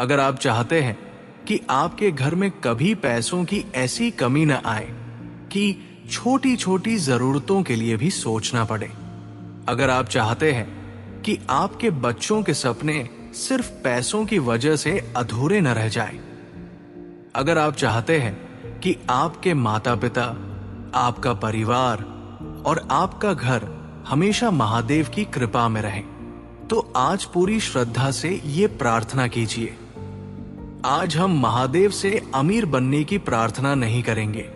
अगर आप चाहते हैं कि आपके घर में कभी पैसों की ऐसी कमी न आए कि छोटी छोटी जरूरतों के लिए भी सोचना पड़े, अगर आप चाहते हैं कि आपके बच्चों के सपने सिर्फ पैसों की वजह से अधूरे न रह जाएं, अगर आप चाहते हैं कि आपके माता पिता, आपका परिवार और आपका घर हमेशा महादेव की कृपा में रहें, तो आज पूरी श्रद्धा से ये प्रार्थना कीजिए। आज हम महादेव से अमीर बनने की प्रार्थना नहीं करेंगे,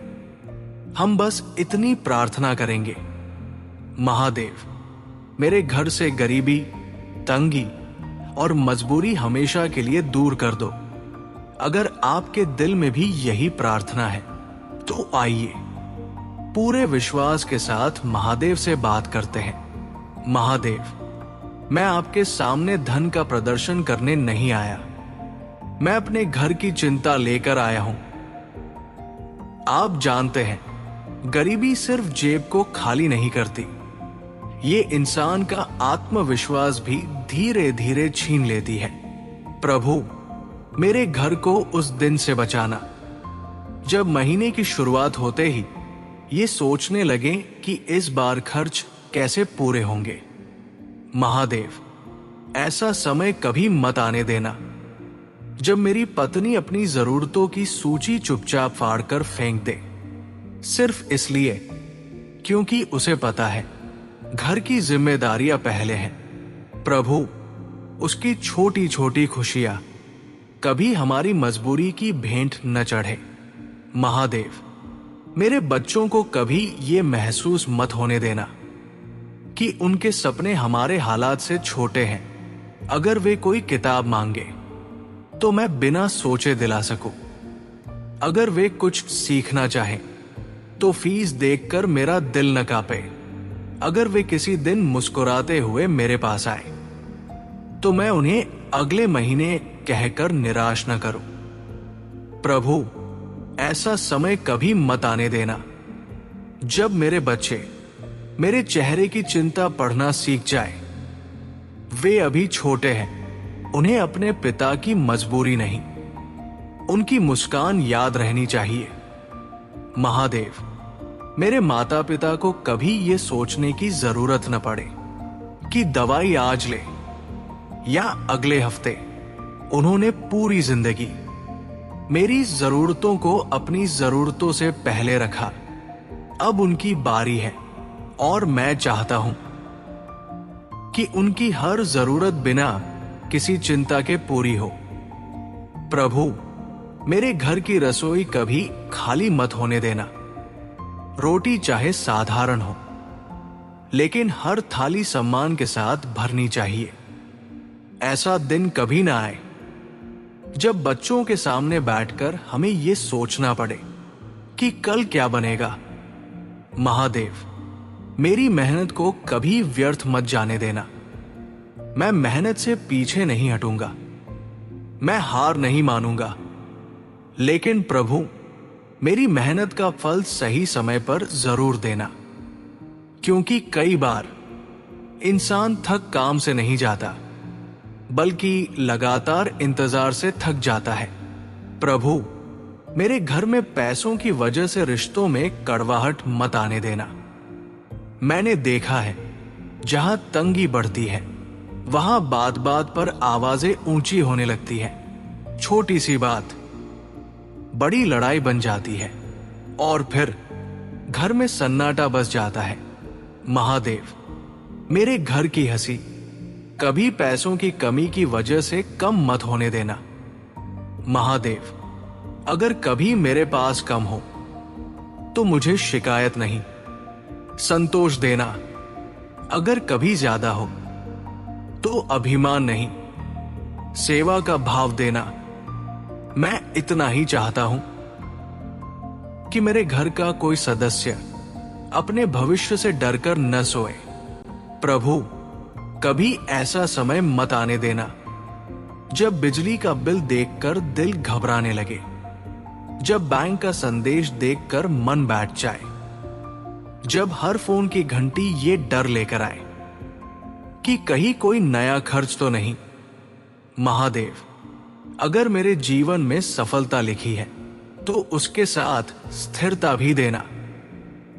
हम बस इतनी प्रार्थना करेंगे, महादेव, मेरे घर से गरीबी, तंगी और मजबूरी हमेशा के लिए दूर कर दो। अगर आपके दिल में भी यही प्रार्थना है तो आइए पूरे विश्वास के साथ महादेव से बात करते हैं। महादेव, मैं आपके सामने धन का प्रदर्शन करने नहीं आया, मैं अपने घर की चिंता लेकर आया हूं। आप जानते हैं, गरीबी सिर्फ जेब को खाली नहीं करती, ये इंसान का आत्मविश्वास भी धीरे धीरे छीन लेती है। प्रभु, मेरे घर को उस दिन से बचाना जब महीने की शुरुआत होते ही ये सोचने लगे कि इस बार खर्च कैसे पूरे होंगे। महादेव, ऐसा समय कभी मत आने देना जब मेरी पत्नी अपनी जरूरतों की सूची चुपचाप फाड़कर फेंक दे, सिर्फ इसलिए क्योंकि उसे पता है घर की जिम्मेदारियां पहले हैं। प्रभु, उसकी छोटी छोटी खुशियां कभी हमारी मजबूरी की भेंट न चढ़े। महादेव, मेरे बच्चों को कभी ये महसूस मत होने देना कि उनके सपने हमारे हालात से छोटे हैं। अगर वे कोई किताब मांगे तो मैं बिना सोचे दिला सकूं, अगर वे कुछ सीखना चाहें तो फीस देखकर मेरा दिल न कांपे, अगर वे किसी दिन मुस्कुराते हुए मेरे पास आए तो मैं उन्हें अगले महीने कहकर निराश न करूं। प्रभु, ऐसा समय कभी मत आने देना जब मेरे बच्चे मेरे चेहरे की चिंता पढ़ना सीख जाए। वे अभी छोटे हैं, उन्हें अपने पिता की मजबूरी नहीं, उनकी मुस्कान याद रहनी चाहिए। महादेव, मेरे माता पिता को कभी ये सोचने की जरूरत न पड़े कि दवाई आज ले या अगले हफ्ते। उन्होंने पूरी जिंदगी मेरी जरूरतों को अपनी जरूरतों से पहले रखा, अब उनकी बारी है और मैं चाहता हूं कि उनकी हर जरूरत बिना किसी चिंता के पूरी हो। प्रभु, मेरे घर की रसोई कभी खाली मत होने देना। रोटी चाहे साधारण हो, लेकिन हर थाली सम्मान के साथ भरनी चाहिए। ऐसा दिन कभी ना आए जब बच्चों के सामने बैठकर हमें यह सोचना पड़े कि कल क्या बनेगा। महादेव, मेरी मेहनत को कभी व्यर्थ मत जाने देना। मैं मेहनत से पीछे नहीं हटूंगा, मैं हार नहीं मानूंगा, लेकिन प्रभु, मेरी मेहनत का फल सही समय पर जरूर देना, क्योंकि कई बार इंसान थक काम से नहीं जाता बल्कि लगातार इंतजार से थक जाता है। प्रभु, मेरे घर में पैसों की वजह से रिश्तों में कड़वाहट मत आने देना। मैंने देखा है, जहां तंगी बढ़ती है वहां बात बात पर आवाजें ऊंची होने लगती हैं। छोटी सी बात बड़ी लड़ाई बन जाती है और फिर घर में सन्नाटा बस जाता है। महादेव, मेरे घर की हंसी कभी पैसों की कमी की वजह से कम मत होने देना। महादेव, अगर कभी मेरे पास कम हो तो मुझे शिकायत नहीं, संतोष देना। अगर कभी ज्यादा हो तो अभिमान नहीं, सेवा का भाव देना। मैं इतना ही चाहता हूं कि मेरे घर का कोई सदस्य अपने भविष्य से डरकर न सोए। प्रभु, कभी ऐसा समय मत आने देना जब बिजली का बिल देखकर दिल घबराने लगे, जब बैंक का संदेश देखकर मन बैठ जाए, जब हर फोन की घंटी ये डर लेकर आए कि कहीं कोई नया खर्च तो नहीं। महादेव, अगर मेरे जीवन में सफलता लिखी है तो उसके साथ स्थिरता भी देना।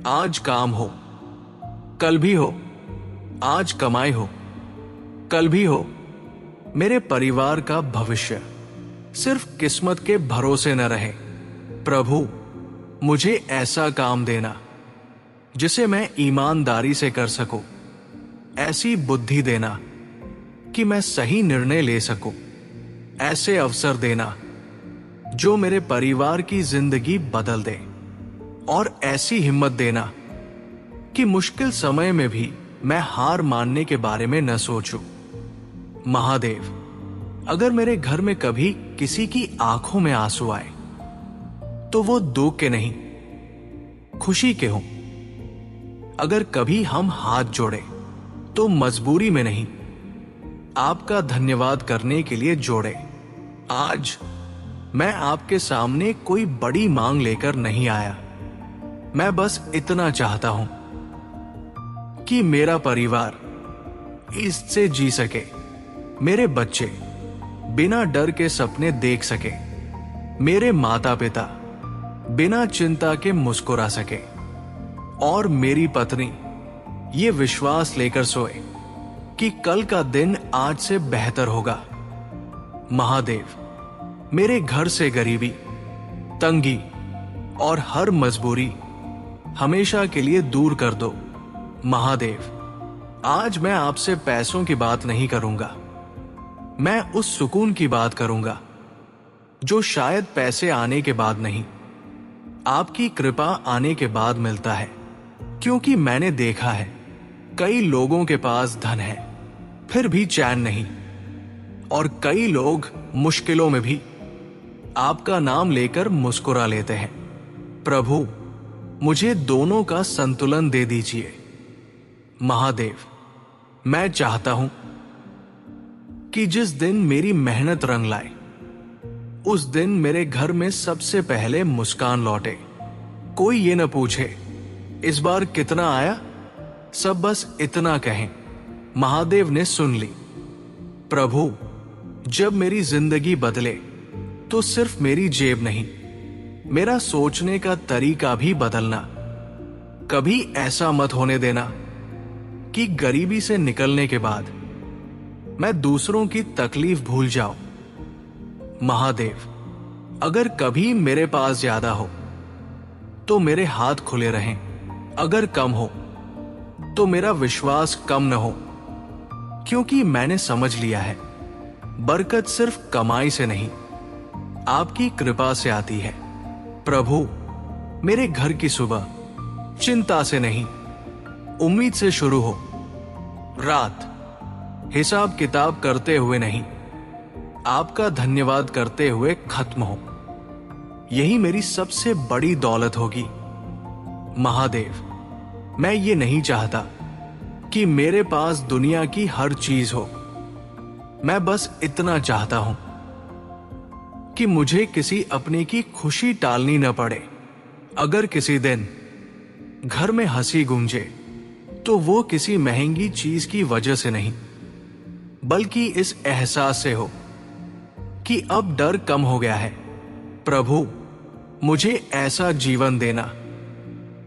आज काम हो, कल भी हो। आज कमाई हो, कल भी हो। मेरे परिवार का भविष्य सिर्फ किस्मत के भरोसे न रहे। प्रभु, मुझे ऐसा काम देना जिसे मैं ईमानदारी से कर सकूं। ऐसी बुद्धि देना कि मैं सही निर्णय ले सकूं। ऐसे अवसर देना जो मेरे परिवार की जिंदगी बदल दे। और ऐसी हिम्मत देना कि मुश्किल समय में भी मैं हार मानने के बारे में न सोचूं। महादेव, अगर मेरे घर में कभी किसी की आंखों में आंसू आए तो वो दुख के नहीं, खुशी के हों। अगर कभी हम हाथ जोड़े तो मजबूरी में नहीं, आपका धन्यवाद करने के लिए जोड़े। आज मैं आपके सामने कोई बड़ी मांग लेकर नहीं आया। मैं बस इतना चाहता हूं कि मेरा परिवार इससे जी सके, मेरे बच्चे बिना डर के सपने देख सके, मेरे माता पिता बिना चिंता के मुस्कुरा सके, और मेरी पत्नी ये विश्वास लेकर सोए कि कल का दिन आज से बेहतर होगा। महादेव, मेरे घर से गरीबी, तंगी और हर मजबूरी हमेशा के लिए दूर कर दो। महादेव, आज मैं आपसे पैसों की बात नहीं करूंगा। मैं उस सुकून की बात करूंगा जो शायद पैसे आने के बाद नहीं, आपकी कृपा आने के बाद मिलता है। क्योंकि मैंने देखा है कई लोगों के पास धन है फिर भी चैन नहीं, और कई लोग मुश्किलों में भी आपका नाम लेकर मुस्कुरा लेते हैं। प्रभु, मुझे दोनों का संतुलन दे दीजिए। महादेव, मैं चाहता हूं कि जिस दिन मेरी मेहनत रंग लाए उस दिन मेरे घर में सबसे पहले मुस्कान लौटे। कोई ये न पूछे इस बार कितना आया, सब बस इतना कहें महादेव ने सुन ली। प्रभु, जब मेरी जिंदगी बदले तो सिर्फ मेरी जेब नहीं, मेरा सोचने का तरीका भी बदलना। कभी ऐसा मत होने देना कि गरीबी से निकलने के बाद मैं दूसरों की तकलीफ भूल जाऊं। महादेव, अगर कभी मेरे पास ज्यादा हो तो मेरे हाथ खुले रहें, अगर कम हो तो मेरा विश्वास कम न हो। क्योंकि मैंने समझ लिया है बरकत सिर्फ कमाई से नहीं, आपकी कृपा से आती है। प्रभु, मेरे घर की सुबह चिंता से नहीं, उम्मीद से शुरू हो। रात हिसाब किताब करते हुए नहीं, आपका धन्यवाद करते हुए खत्म हो। यही मेरी सबसे बड़ी दौलत होगी। महादेव, मैं ये नहीं चाहता कि मेरे पास दुनिया की हर चीज हो। मैं बस इतना चाहता हूं कि मुझे किसी अपने की खुशी टालनी न पड़े। अगर किसी दिन घर में हंसी गूंजे तो वो किसी महंगी चीज की वजह से नहीं, बल्कि इस एहसास से हो कि अब डर कम हो गया है। प्रभु, मुझे ऐसा जीवन देना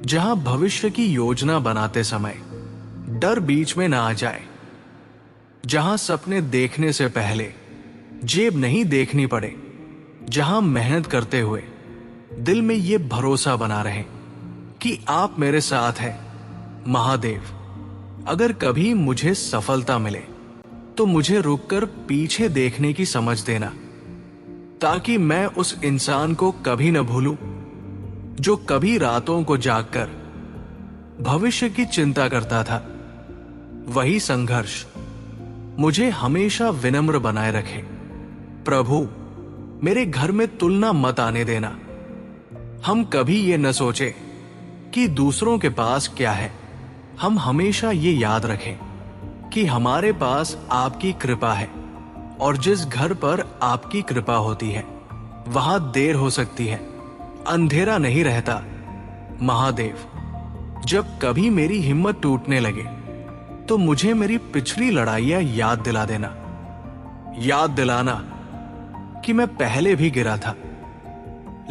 जहां भविष्य की योजना बनाते समय डर बीच में ना आ जाए, जहां सपने देखने से पहले जेब नहीं देखनी पड़े, जहां मेहनत करते हुए दिल में ये भरोसा बना रहे कि आप मेरे साथ हैं। महादेव, अगर कभी मुझे सफलता मिले तो मुझे रुककर पीछे देखने की समझ देना, ताकि मैं उस इंसान को कभी न भूलूं जो कभी रातों को जागकर भविष्य की चिंता करता था। वही संघर्ष मुझे हमेशा विनम्र बनाए रखे। प्रभु, मेरे घर में तुलना मत आने देना। हम कभी ये न सोचे कि दूसरों के पास क्या है। हम हमेशा ये याद रखें कि हमारे पास आपकी कृपा है, और जिस घर पर आपकी कृपा होती है वहां देर हो सकती है, अंधेरा नहीं रहता। महादेव, जब कभी मेरी हिम्मत टूटने लगे तो मुझे मेरी पिछली लड़ाइयां याद दिला देना। याद दिलाना कि मैं पहले भी गिरा था,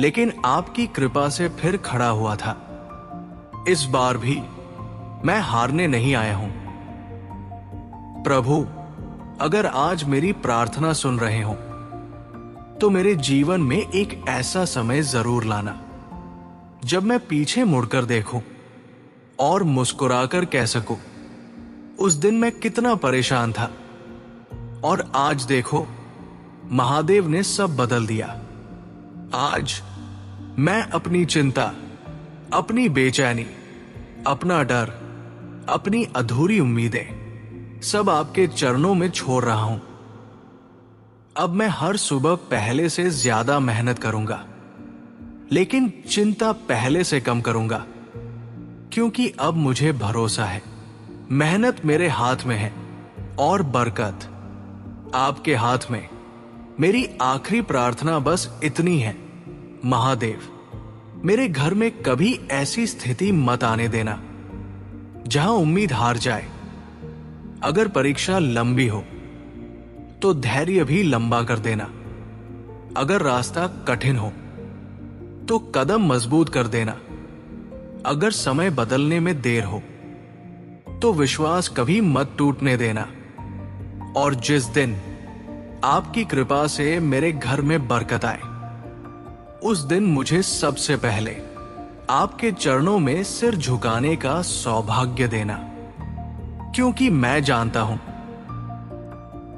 लेकिन आपकी कृपा से फिर खड़ा हुआ था। इस बार भी मैं हारने नहीं आया हूं। प्रभु, अगर आज मेरी प्रार्थना सुन रहे हो तो मेरे जीवन में एक ऐसा समय जरूर लाना जब मैं पीछे मुड़कर देखूं और मुस्कुराकर कह सकूं, उस दिन मैं कितना परेशान था और आज देखो महादेव ने सब बदल दिया। आज मैं अपनी चिंता, अपनी बेचैनी, अपना डर, अपनी अधूरी उम्मीदें सब आपके चरणों में छोड़ रहा हूं। अब मैं हर सुबह पहले से ज्यादा मेहनत करूंगा, लेकिन चिंता पहले से कम करूंगा, क्योंकि अब मुझे भरोसा है मेहनत मेरे हाथ में है और बरकत आपके हाथ में। मेरी आखिरी प्रार्थना बस इतनी है, महादेव, मेरे घर में कभी ऐसी स्थिति मत आने देना जहां उम्मीद हार जाए। अगर परीक्षा लंबी हो तो धैर्य भी लंबा कर देना। अगर रास्ता कठिन हो तो कदम मजबूत कर देना। अगर समय बदलने में देर हो तो विश्वास कभी मत टूटने देना। और जिस दिन आपकी कृपा से मेरे घर में बरकत आए, उस दिन मुझे सबसे पहले आपके चरणों में सिर झुकाने का सौभाग्य देना, क्योंकि मैं जानता हूं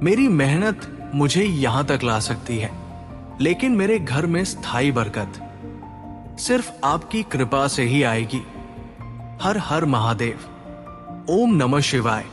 मेरी मेहनत मुझे यहां तक ला सकती है, लेकिन मेरे घर में स्थायी बरकत सिर्फ आपकी कृपा से ही आएगी। हर हर महादेव। ओम नमः शिवाय।